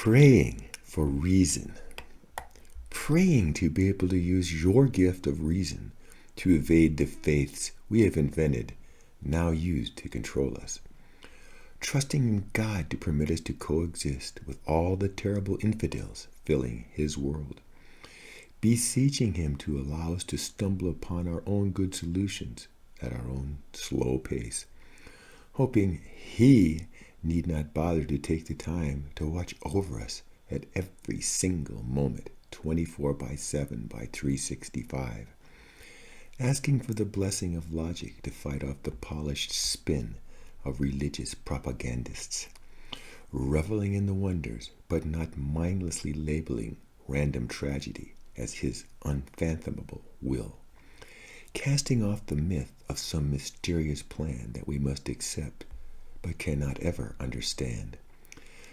Praying for reason. Praying to be able to use your gift of reason to evade the faiths we have invented, now used to control us. Trusting in God to permit us to coexist with all the terrible infidels filling his world. Beseeching him to allow us to stumble upon our own good solutions at our own slow pace. Hoping he need not bother to take the time to watch over us at every single moment, 24/7 by 365. Asking for the blessing of logic to fight off the polished spin of religious propagandists. Reveling in the wonders, but not mindlessly labeling random tragedy as his unfathomable will. Casting off the myth of some mysterious plan that we must accept, but cannot ever understand.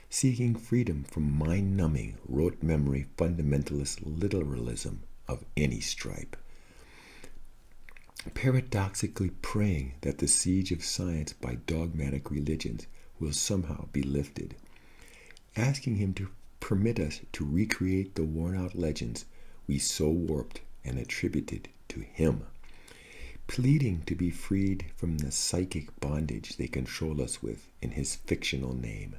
Seeking freedom from mind-numbing, rote-memory, fundamentalist literalism of any stripe. Paradoxically praying that the siege of science by dogmatic religions will somehow be lifted. Asking him to permit us to recreate the worn-out legends we so warped and attributed to him. Pleading to be freed from the psychic bondage they control us with in his fictional name.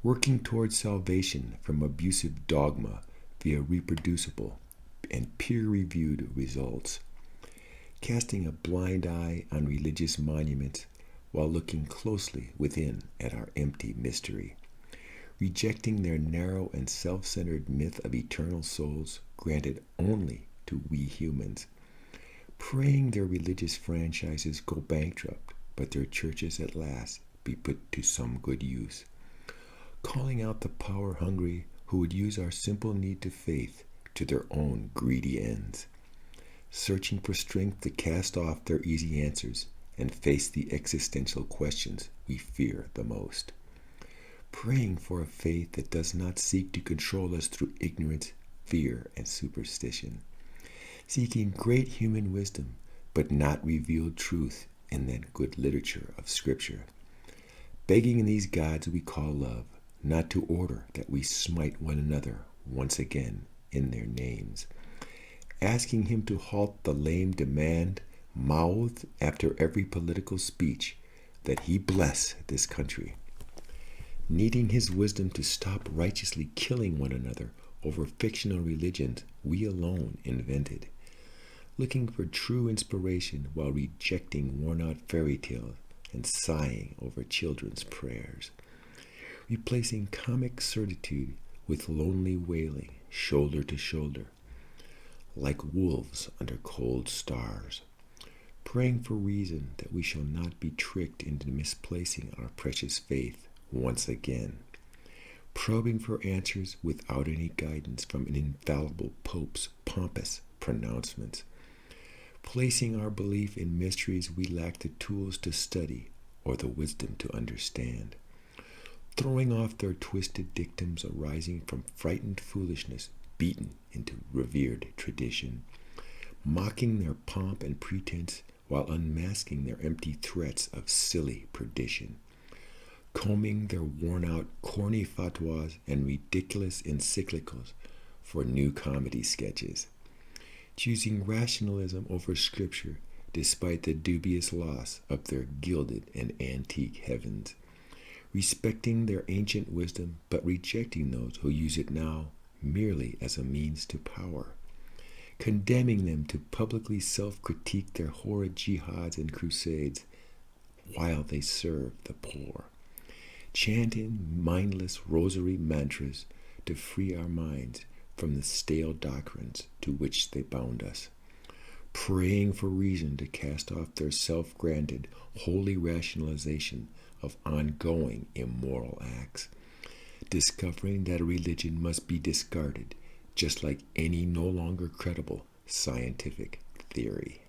Working towards salvation from abusive dogma via reproducible and peer-reviewed results. Casting a blind eye on religious monuments while looking closely within at our empty mystery. Rejecting their narrow and self-centered myth of eternal souls granted only to we humans. Praying their religious franchises go bankrupt, but their churches at last be put to some good use. Calling out the power-hungry who would use our simple need to faith to their own greedy ends. Searching for strength to cast off their easy answers and face the existential questions we fear the most. Praying for a faith that does not seek to control us through ignorance, fear, and superstition. Seeking great human wisdom, but not revealed truth in that good literature of Scripture. Begging these gods we call love, not to order that we smite one another once again in their names. Asking him to halt the lame demand, mouthed after every political speech, that he bless this country. Needing his wisdom to stop righteously killing one another over fictional religions we alone invented. Looking for true inspiration while rejecting worn-out fairy tales and sighing over children's prayers. Replacing comic certitude with lonely wailing, shoulder to shoulder, like wolves under cold stars. Praying for reason that we shall not be tricked into misplacing our precious faith once again. Probing for answers without any guidance from an infallible Pope's pompous pronouncements. Placing our belief in mysteries we lack the tools to study or the wisdom to understand. Throwing off their twisted dictums arising from frightened foolishness beaten into revered tradition. Mocking their pomp and pretense while unmasking their empty threats of silly perdition. Combing their worn-out corny fatwas and ridiculous encyclicals for new comedy sketches. Choosing rationalism over scripture despite the dubious loss of their gilded and antique heavens. Respecting their ancient wisdom but rejecting those who use it now merely as a means to power. Condemning them to publicly self-critique their horrid jihads and crusades while they serve the poor. Chanting mindless rosary mantras to free our minds from the stale doctrines to which they bound us. Praying for reason to cast off their self-granted holy rationalization of ongoing immoral acts. Discovering that a religion must be discarded, just like any no longer credible scientific theory.